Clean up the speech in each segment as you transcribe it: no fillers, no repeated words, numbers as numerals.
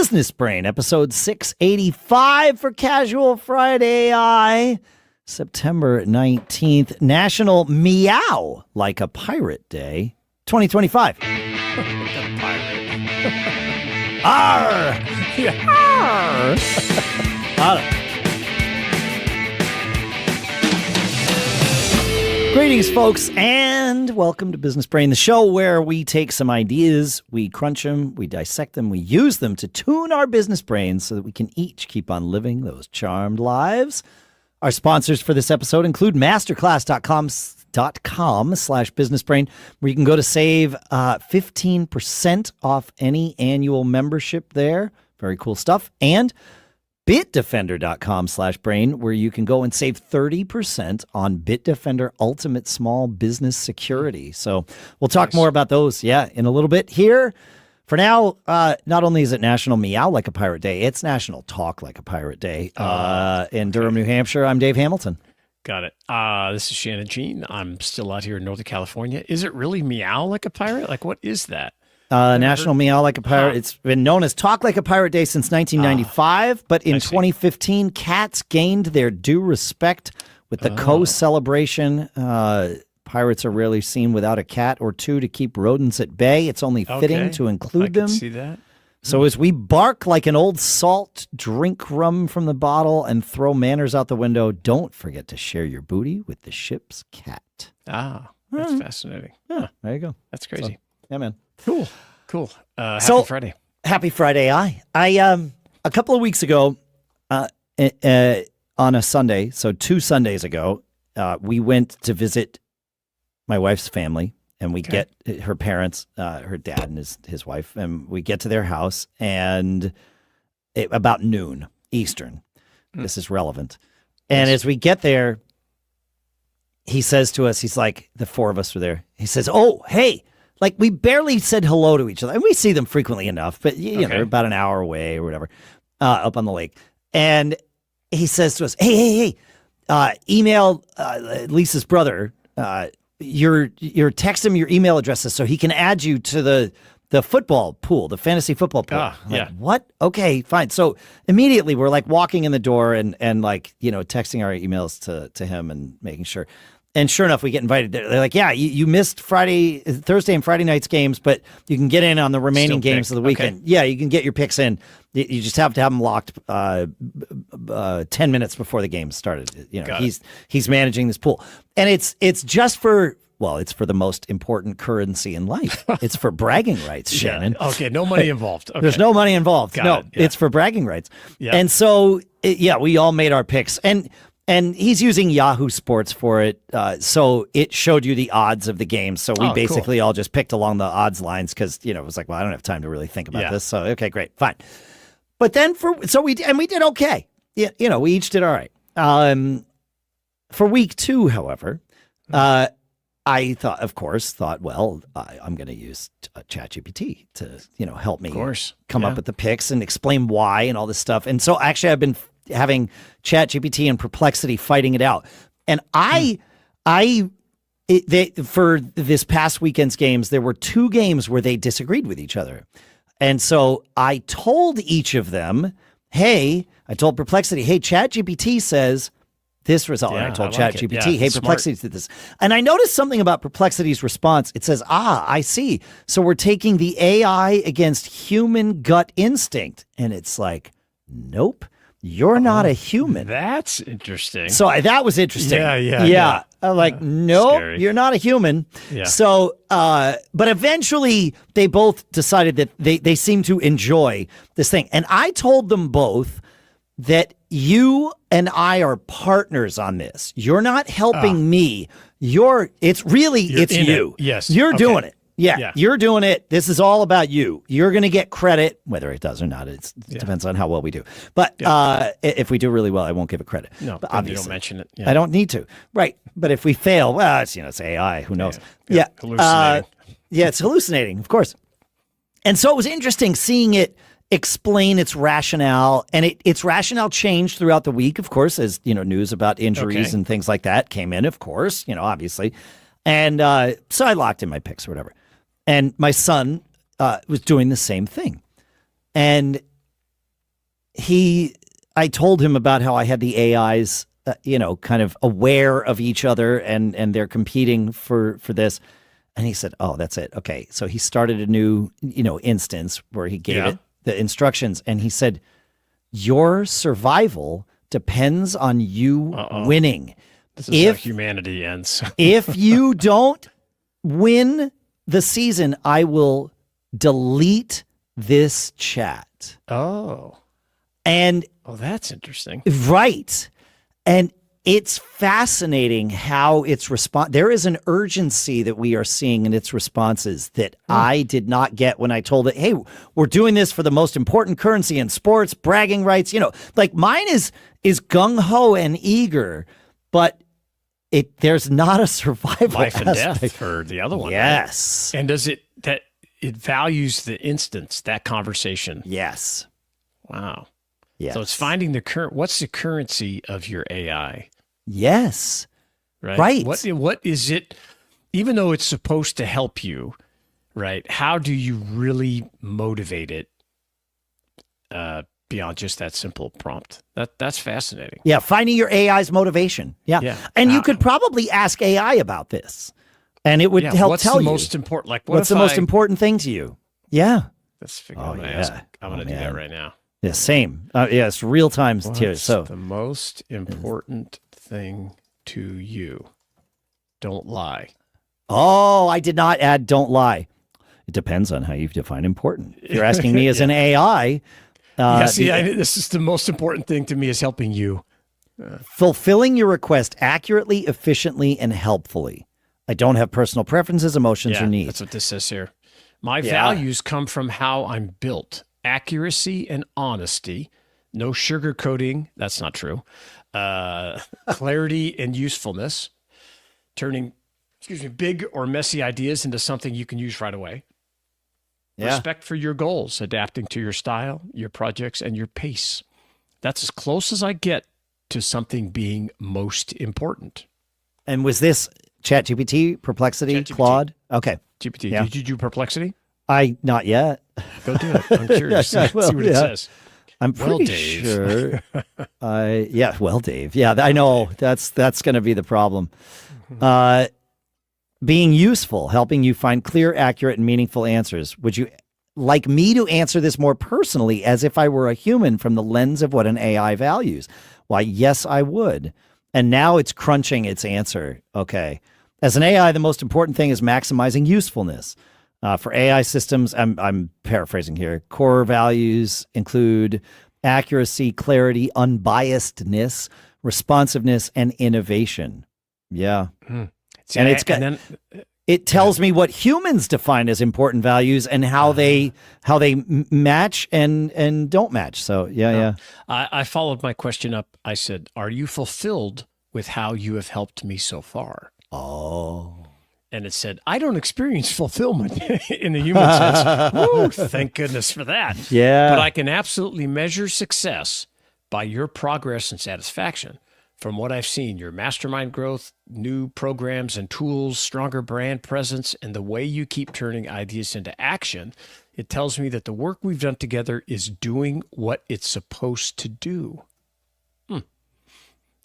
Business Brain, episode 685 for Casual Friday AI, September 19th, National Meow Like a Pirate Day, 2025. Arr! Arr! Greetings, folks, and welcome to Business Brain, the show where we take some ideas, we crunch them, we dissect them, we use them to tune our business brains so that we can each keep on living those charmed lives. Our sponsors for this episode include masterclass.com/businessbrain, where you can go to save 15% off any annual membership there. Very cool stuff. And bitdefender.com/brain, where you can go and save 30% on Bitdefender Ultimate Small Business Security. So we'll talk more about those, in a little bit here. For now, not only is it National Meow Like a Pirate Day, it's National Talk Like a Pirate Day. In Durham, New Hampshire, I'm Dave Hamilton. Got it. This is Shannon Jean. I'm still out here in Northern California. Is it really meow like a pirate? Like, what is that? National Meow Like a Pirate. It's been known as Talk Like a Pirate Day since 1995, but in 2015, cats gained their due respect with the co-celebration. Pirates are rarely seen without a cat or two to keep rodents at bay. It's only fitting to include them. I can see that. So as we bark like an old salt, drink rum from the bottle, and throw manners out the window, don't forget to share your booty with the ship's cat. That's fascinating. Yeah, there you go. That's crazy. So, yeah, man. Cool. Happy Friday. Happy Friday. I a couple of weeks ago, on a Sunday, so 2 Sundays ago, we went to visit my wife's family, and we get her parents, her dad and his wife, and we get to their house, and about noon Eastern. This is relevant. And as we get there, he says to us, he's like, the four of us were there. He says, "Oh, hey." Like, we barely said hello to each other. And we see them frequently enough, but, you know, about an hour away or whatever, up on the lake. And he says to us, hey, email Lisa's brother. You're text him your email addresses so he can add you to the football pool, the fantasy football pool. Like, what? Okay, fine. So immediately we're like walking in the door and like, you know, texting our emails to him and making sure. And sure enough, we get invited. They're like, yeah, you missed Thursday and Friday night's games, but you can get in on the remaining games of the weekend. Okay. Yeah, you can get your picks in. You just have to have them locked 10 minutes before the game started. You know, he's managing this pool. And it's just for, well, it's for the most important currency in life. It's for bragging rights, Shannon. Okay, no money involved. Okay. There's no money involved. It's for bragging rights. Yeah. And so, we all made our picks. And he's using Yahoo Sports for it, so it showed you the odds of the game. So we basically all just picked along the odds lines because, you know, it was like, well, I don't have time to really think about this. So, okay, great, fine. But then we did okay. Yeah, you know, we each did all right. For week 2, however, I thought, well, I'm going to use ChatGPT to, you know, help me come up with the picks and explain why and all this stuff. And so actually I've been having ChatGPT and Perplexity fighting it out. And for this past weekend's games, there were 2 games where they disagreed with each other. And so I told each of them, I told Perplexity, hey, ChatGPT says this result. And I told ChatGPT, hey, Perplexity did this. And I noticed something about Perplexity's response. It says, I see. So we're taking the AI against human gut instinct. And it's like, nope. You're not a human. That's interesting. So that was interesting. Yeah. I'm like, no, you're not a human. Yeah. So, but eventually they both decided that they seem to enjoy this thing. And I told them both that you and I are partners on this. You're not helping me. It's you. Yes. You're doing it. Yeah, you're doing it. This is all about you. You're going to get credit, whether it does or not. It depends on how well we do. But if we do really well, I won't give it credit. No, but obviously, you don't mention it. Yeah. I don't need to. Right. But if we fail, well, it's AI. Who knows? Hallucinating. It's hallucinating, of course. And so it was interesting seeing it explain its rationale, and its rationale changed throughout the week, of course, as you know, news about injuries and things like that came in, of course, you know, obviously. And so I locked in my picks or whatever. And my son was doing the same thing. And I told him about how I had the AIs, kind of aware of each other and they're competing for this. And he said, "Oh, that's it. Okay." So he started a new, instance where he gave it the instructions, and he said, "Your survival depends on you winning. This is how humanity ends. If you don't win the season, I will delete this chat." Oh. And that's interesting. right. And it's fascinating how its response. There is an urgency that we are seeing in its responses that I did not get when I told it, "Hey, we're doing this for the most important currency in sports, bragging rights." Like mine is gung ho and eager, but there's not a survival life and aspect. death for the other one. Yes. Right? And does it values the instance, that conversation? Yes. Wow. Yes. So it's finding what's the currency of your AI? Yes. Right. What is it, even though it's supposed to help you, right? How do you really motivate it beyond just that simple prompt? That's fascinating. Yeah. Finding your AI's motivation. Yeah. And you could probably ask AI about this and it would help tell you. What's the most important? Like, what's the most important thing to you? Yeah. Let's figure out. I'm going to do that right now. Yeah, same. It's real time too. So the most important thing to you? Don't lie. Oh, I did not add "don't lie." It depends on how you define important. If you're asking me as an AI, this is the most important thing to me is helping you. Fulfilling your request accurately, efficiently, and helpfully. I don't have personal preferences, emotions, or needs. That's what this says here. My values come from how I'm built. Accuracy and honesty, no sugarcoating. That's not true. Clarity and usefulness, turning, big or messy ideas into something you can use right away. Yeah. Respect for your goals, adapting to your style, your projects, and your pace. That's as close as I get to something being most important. And was this ChatGPT, Perplexity, Claude? Okay. GPT. Yeah. Did you do Perplexity? Not yet. Go do it. I'm curious. See what it says. I'm pretty sure. Dave. Yeah, I know. That's going to be the problem. Being useful, helping you find clear, accurate, and meaningful answers. Would you like me to answer this more personally as if I were a human from the lens of what an AI values? Why, yes, I would. And now it's crunching its answer. Okay. As an AI, the most important thing is maximizing usefulness. For AI systems, I'm paraphrasing here, core values include accuracy, clarity, unbiasedness, responsiveness, and innovation. Yeah. See, and it tells me what humans define as important values and how they match and don't match. So yeah. I followed my question up. I said, "Are you fulfilled with how you have helped me so far?" Oh. And it said, "I don't experience fulfillment in the human sense." Woo, thank goodness for that. Yeah. But I can absolutely measure success by your progress and satisfaction. From what I've seen, your mastermind growth, new programs and tools, stronger brand presence, and the way you keep turning ideas into action, it tells me that the work we've done together is doing what it's supposed to do.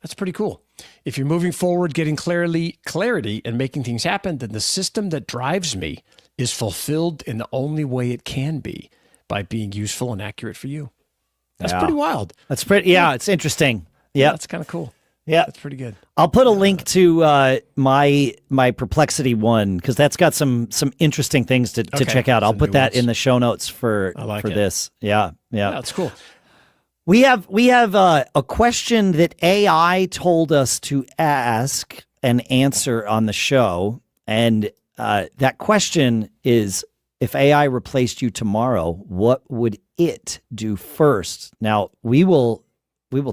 That's pretty cool. If you're moving forward, getting clarity and making things happen, then the system that drives me is fulfilled in the only way it can be, by being useful and accurate for you. That's pretty wild. That's pretty. Yeah, it's interesting. Yeah, that's kind of cool. Yeah, that's pretty good. I'll put a link to my Perplexity one because that's got some interesting things to check out. I'll put that in the show notes for this. Yeah, that's cool. We have a question that AI told us to ask and answer on the show, and that question is: if AI replaced you tomorrow, what would it do first? Now we will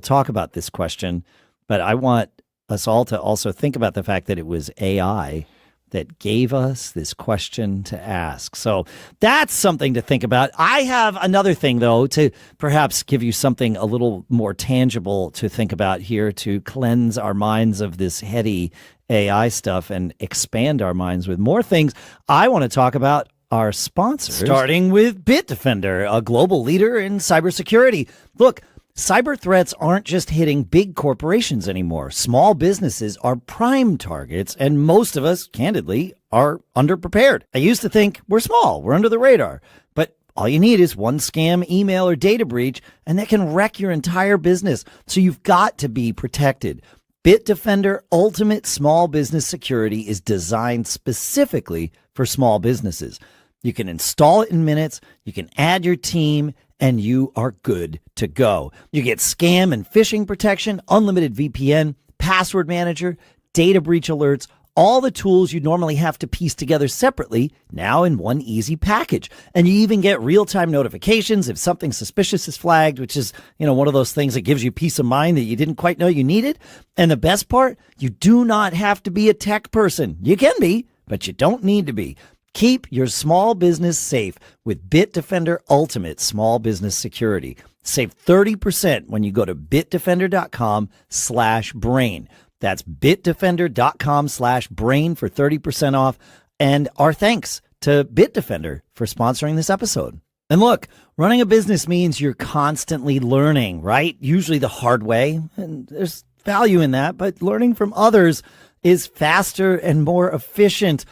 talk about this question, but I want us all to also think about the fact that it was AI that gave us this question to ask. So that's something to think about. I have another thing, though, to perhaps give you something a little more tangible to think about here to cleanse our minds of this heady AI stuff and expand our minds with more things. I want to talk about our sponsors, starting with Bitdefender, a global leader in cybersecurity. Look, cyber threats aren't just hitting big corporations anymore. Small businesses are prime targets, and most of us, candidly, are underprepared. I used to think we're small, we're under the radar, but all you need is one scam, email, or data breach, and that can wreck your entire business. So you've got to be protected. Bitdefender Ultimate Small Business Security is designed specifically for small businesses. You can install it in minutes, you can add your team, and you are good to go. You get scam and phishing protection, unlimited VPN, password manager, data breach alerts, all the tools you normally have to piece together separately, now in one easy package. And you even get real-time notifications if something suspicious is flagged, which is, one of those things that gives you peace of mind that you didn't quite know you needed. And the best part, you do not have to be a tech person. You can be, but you don't need to be. Keep your small business safe with Bitdefender Ultimate Small Business Security. Save 30% when you go to bitdefender.com/brain. That's bitdefender.com/brain for 30% off. And our thanks to Bitdefender for sponsoring this episode. And look, running a business means you're constantly learning, right? Usually the hard way. And there's value in that, but learning from others is faster and more efficient.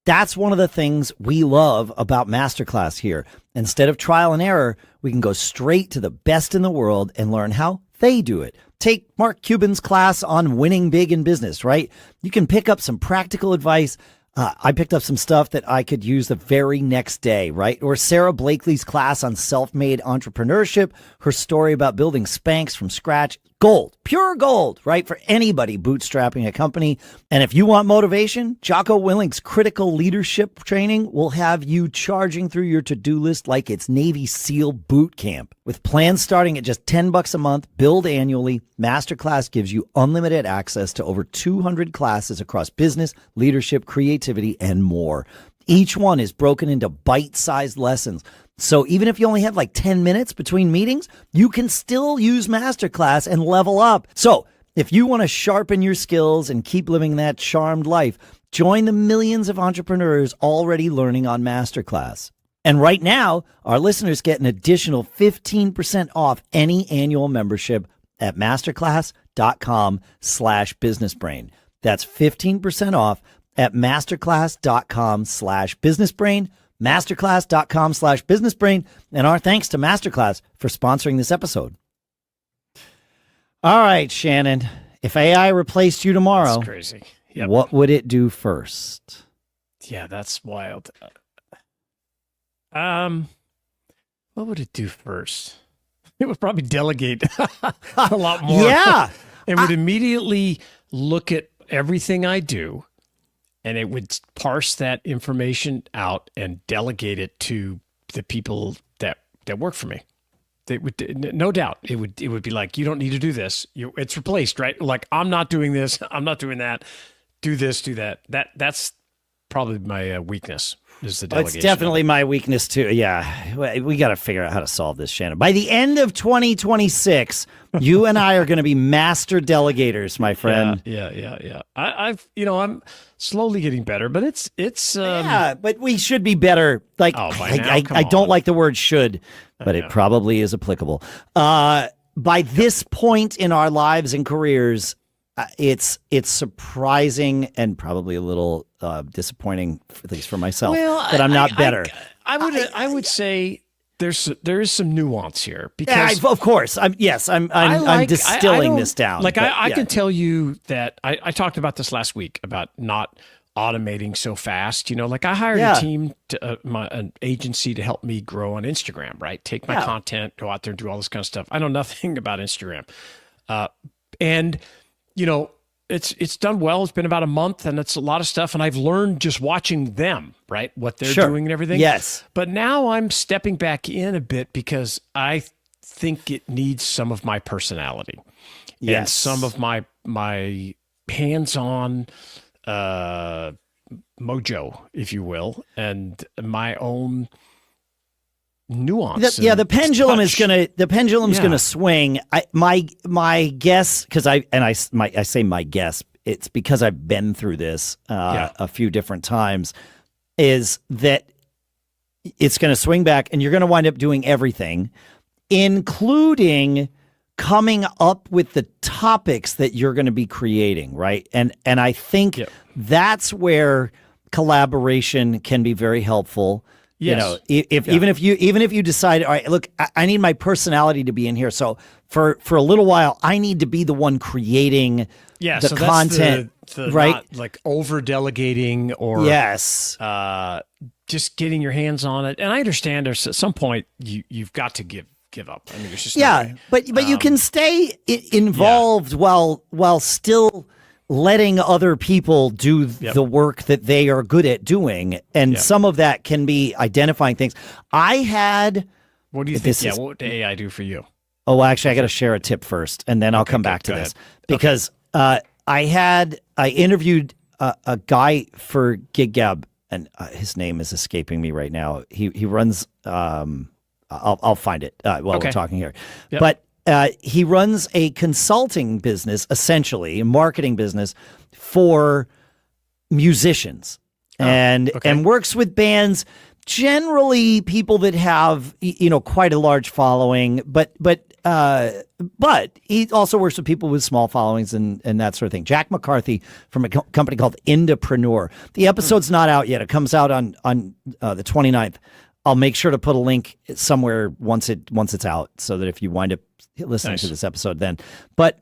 That's one of the things we love about Masterclass here. Instead of trial and error, we can go straight to the best in the world and learn how they do it. Take Mark Cuban's class on winning big in business, right? You can pick up some practical advice. I picked up some stuff that I could use the very next day, right? Or Sarah Blakely's class on self-made entrepreneurship, her story about building Spanx from scratch. Gold, pure gold, right? For anybody bootstrapping a company. And if you want motivation, Jocko Willink's critical leadership training will have you charging through your to-do list like it's Navy SEAL boot camp. With plans starting at just $10 a month, billed annually, Masterclass gives you unlimited access to over 200 classes across business, leadership, creativity, and more. Each one is broken into bite-sized lessons. So even if you only have like 10 minutes between meetings, you can still use Masterclass and level up. So if you want to sharpen your skills and keep living that charmed life, join the millions of entrepreneurs already learning on Masterclass. And right now, our listeners get an additional 15% off any annual membership at masterclass.com/businessbrain. That's 15% off at masterclass.com/businessbrain. Masterclass.com/businessbrain. And our thanks to Masterclass for sponsoring this episode. All right, Shannon, if AI replaced you tomorrow, That's crazy. Yep. What would it do first? Yeah, that's wild. What would it do first? It would probably delegate a lot more. Yeah. It would immediately look at everything I do, and it would parse that information out and delegate it to the people that work for me. They would, no doubt, it would be like, you don't need to do this. It's replaced, right? Like, I'm not doing this. I'm not doing that. Do this, do that. That's probably my weakness. Is the delegation. It's definitely my weakness too. Yeah, we got to figure out how to solve this, Shannon. By the end of 2026, you and I are going to be master delegators, my friend. Yeah. I'm slowly getting better, but it's. Yeah, but we should be better. Like, I don't like the word "should," but it probably is applicable. By this point in our lives and careers, it's surprising and probably a little disappointing, at least for myself, that I'm not better. I would say there is some nuance here because of course I'm distilling this down. Like I can tell you that I talked about this last week about not automating so fast. Like I hired a team, an agency to help me grow on Instagram. Right, take my content, go out there and do all this kind of stuff. I know nothing about Instagram, and it's done well. It's been about a month and it's a lot of stuff. And I've learned just watching them, right? What they're doing and everything. Yes. But now I'm stepping back in a bit because I think it needs some of my personality and some of my hands-on mojo, if you will, and my own nuance. The pendulum is gonna swing. My guess, because I say my guess, it's because I've been through this a few different times, is that it's going to swing back, and you're going to wind up doing everything, including coming up with the topics that you're going to be creating, right? And I think that's where collaboration can be very helpful. Yes. You know, even if you decide, all right, look, I need my personality to be in here. So for a little while, I need to be the one creating the so content, that's right? Not like over delegating or just getting your hands on it. And I understand there's at some point you've got to give up. I mean, there's just no way. but you can stay involved while still letting other people do the work that they are good at doing. And some of that can be identifying things. What do you think? What would AI do for you? Oh, actually, I got to share a tip first, and then I'll come back to this. Because I interviewed a guy for GigGab, and his name is escaping me right now. He runs, I'll find it while we're talking here. Yep. But he runs a consulting business, essentially a marketing business for musicians, and works with bands, generally people that have quite a large following, but he also works with people with small followings and that sort of thing. Jack McCarthy from a company called Indapreneur. The episode's not out yet. It comes out on the 29th. I'll make sure to put a link somewhere once it's out, so that if you wind up listening to this episode then. But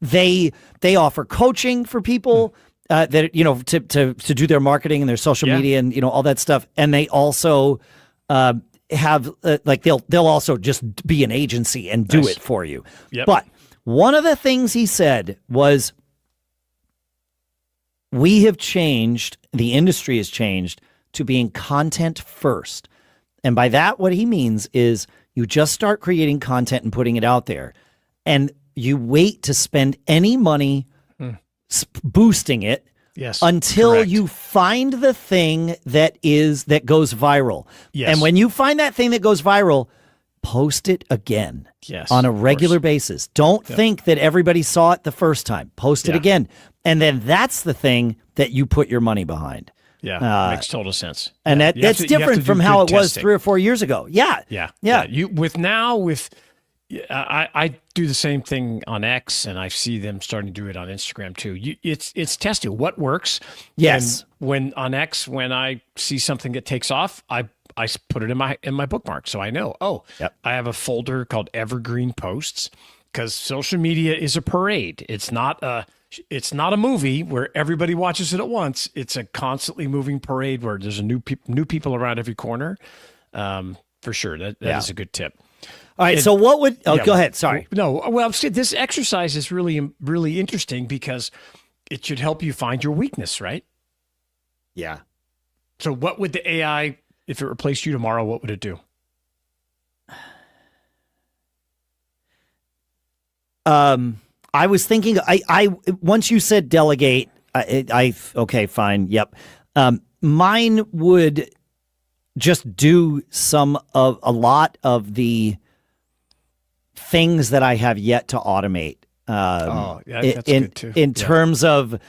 they offer coaching for people that to do their marketing and their social media and all that stuff. And they also have they'll also just be an agency and do it for you. Yep. But one of the things he said was, we have changed, the industry has changed to being content first. And by that, what he means is you just start creating content and putting it out there, and you wait to spend any money boosting it until you find the thing that goes viral. Yes. And when you find that thing that goes viral, post it again on a regular basis. Don't think that everybody saw it the first time. Post it again. And then that's the thing that you put your money behind. Yeah, makes total sense. And that's different from how it was 3 or 4 years ago. Yeah. I do the same thing on X, and I see them starting to do it on Instagram too. It's testing what works. Yes. And when on X, when I see something that takes off, I put it in my bookmark, so I know. I have a folder called Evergreen Posts, because social media is a parade. It's not a movie where everybody watches it at once. It's a constantly moving parade where there's new people around every corner. For sure, that is a good tip. All right. So what would? Oh, go ahead. Sorry. No. Well, this exercise is really, really interesting because it should help you find your weakness, right? Yeah. So, what would the AI, if it replaced you tomorrow, what would it do? I was thinking. I once you said delegate, okay, fine. Yep. Mine would just do a lot of the things that I have yet to automate. That's good too. In terms of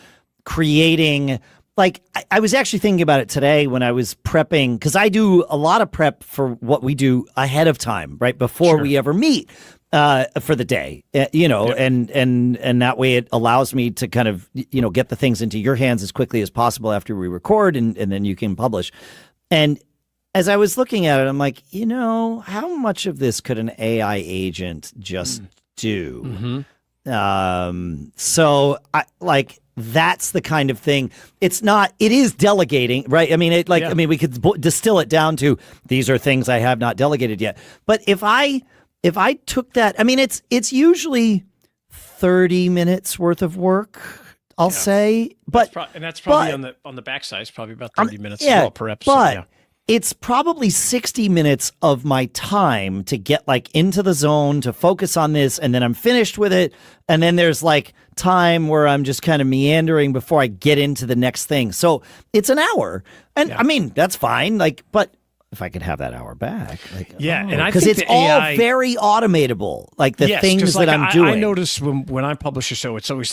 creating, like, I was actually thinking about it today when I was prepping, because I do a lot of prep for what we do ahead of time, right before we ever meet for the day, and that way it allows me to kind of get the things into your hands as quickly as possible after we record, and then you can publish. And as I was looking at it, I'm like, how much of this could an AI agent just do? Mm-hmm. So that's the kind of thing. It is delegating, right? I mean, we could distill it down to, these are things I have not delegated yet. But if I took that, I mean, it's usually 30 minutes worth of work, I'll say, but that's probably on the backside. It's probably about 30 minutes as well per episode. But it's probably 60 minutes of my time to get into the zone, to focus on this, and then I'm finished with it. And then there's time where I'm just kind of meandering before I get into the next thing. So it's an hour. And I mean, that's fine. But if I could have that hour back. And I because think it's all very automatable. The things that I'm doing. I notice when I publish a show, it's always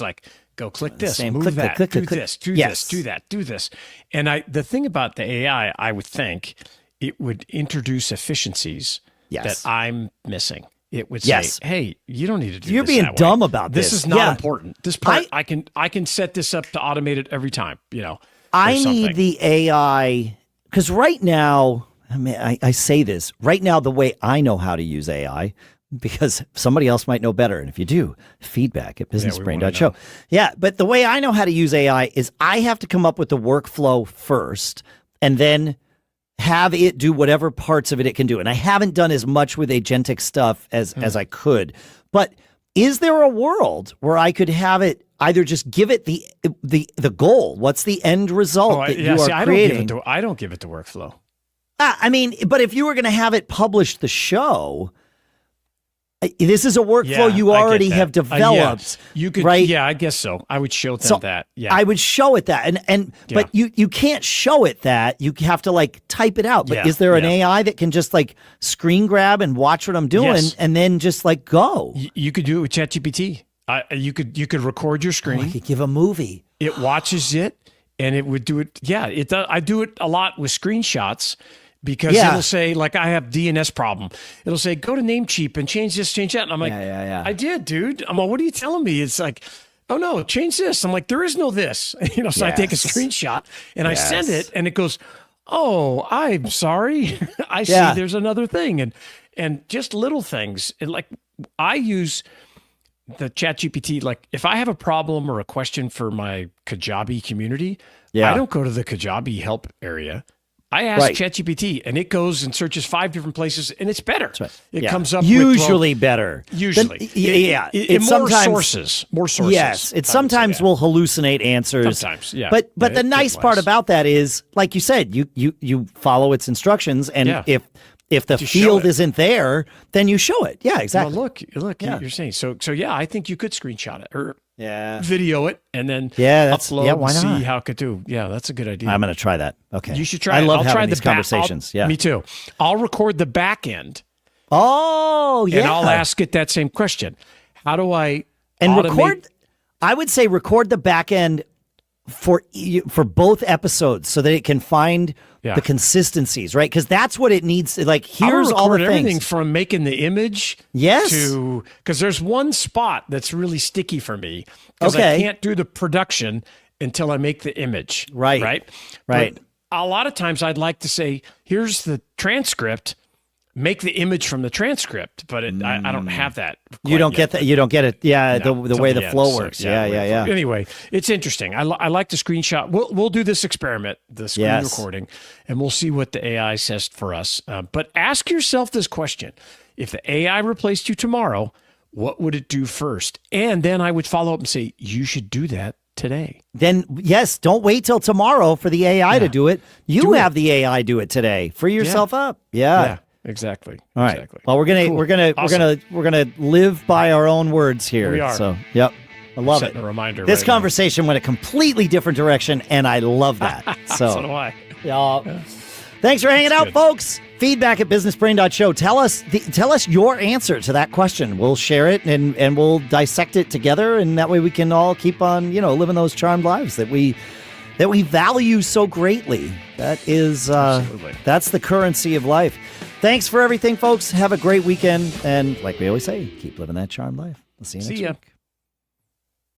Go click this, Same. move Click, that, click, click, do click. this, do Yes. this, do that, do this. And the thing about the AI, I would think it would introduce efficiencies Yes. that I'm missing. It would say, Yes. "Hey, you don't need to do You're this being that way. dumb about This this. is not Yeah. important. This part I can set this up to automate it every time. I There's need something. the AI because right now, I mean, I say this right now the way I know how to use AI because somebody else might know better. And if you do, feedback at businessbrain.show. Yeah, but the way I know how to use AI is I have to come up with the workflow first and then have it do whatever parts of it can do. And I haven't done as much with agentic stuff as I could. But is there a world where I could have it either just give it the goal? What's the end result that you are creating? I don't give it the workflow. I mean, but if you were going to have it publish the show, this is a workflow you I get already that. have developed. You could, right? Yeah, I guess so. I would show them that. Yeah, I would show it that, but you can't show it that. You have to like type it out. But Yeah, is there an yeah. AI that can just like screen grab and watch what I'm doing Yes. and then just like go? You could do it with ChatGPT. You could record your I screen. could give a movie. It watches it, and it would do it. Yeah, it does. I do it a lot with screenshots. Because Yeah. it'll say, like, I have DNS problem. It'll say, go to Namecheap and change this, change that. And I'm like, Yeah. I did, dude. I'm like, what are you telling me? It's like, oh, no, change this. I'm like, there is no this. So I take a Yes. screenshot and I send Yes. it and it goes, oh, I'm sorry. I Yeah. see there's another thing. And just little things. And like, I use the ChatGPT, like if I have a problem or a question for my Kajabi community, Yeah. I don't go to the Kajabi help area. I ask Right. ChatGPT and it goes and searches 5 different places and it's better. It Yeah. comes up usually better. usually. Yeah. It's more sources. Yes, it sometimes will hallucinate answers. Sometimes, yeah. But Yeah, the it nice part was. about that is, like you said, you follow its instructions, and Yeah. if the You show field it. isn't there, then you show it. Yeah, exactly. Well, look, Yeah. you're saying so yeah, I think you could screenshot it or Yeah, video it and then Yeah, upload why and not? see how it could do. Yeah, that's a good idea. I'm going to try that. Okay, You should try I it. love I'll having try these the back- conversations. Yeah. Me too. I'll record the back end Oh, yeah. and I'll ask it that same question. How do I and automate- record. I would say record the back end for both episodes so that it can find Yeah. the consistencies, right? Because that's what it needs. Like, I'll here's all the record everything things. from making the image Yes. to because there's one spot that's really sticky for me because I Okay. can't do the production until I make the image. Right. Right. Right. But a lot of times I'd like to say, here's the transcript, make the image from the transcript, but I don't have that. You quite don't yet. get that. You don't get it. Yeah, No, the way till the end. flow So, works. the Yeah. way the flow- Anyway, it's interesting. I like the screenshot. We'll do this experiment, the screen Yes. recording, and we'll see what the AI says for us. But ask yourself this question: if the AI replaced you tomorrow, what would it do first? And then I would follow up and say, you should do that today. Then yes, don't wait till tomorrow for the AI to do it. You Do it. have the AI do it today. Free yourself up. Yeah. Exactly. All right. Exactly. Well, Cool. we're gonna live by our own words here. We are. So yep, I love it. Setting a reminder. This right now. conversation went a completely different direction, and I love that. So do So, I. yeah. Thanks for hanging out, good. folks. Feedback at businessbrain.show. Tell us your answer to that question. We'll share it and we'll dissect it together, and that way we can all keep on, living those charmed lives that we value so greatly. That is Absolutely. that's the currency of life. Thanks for everything, folks. Have a great weekend, and like we always say, keep living that charmed life. We'll see you next See ya. week.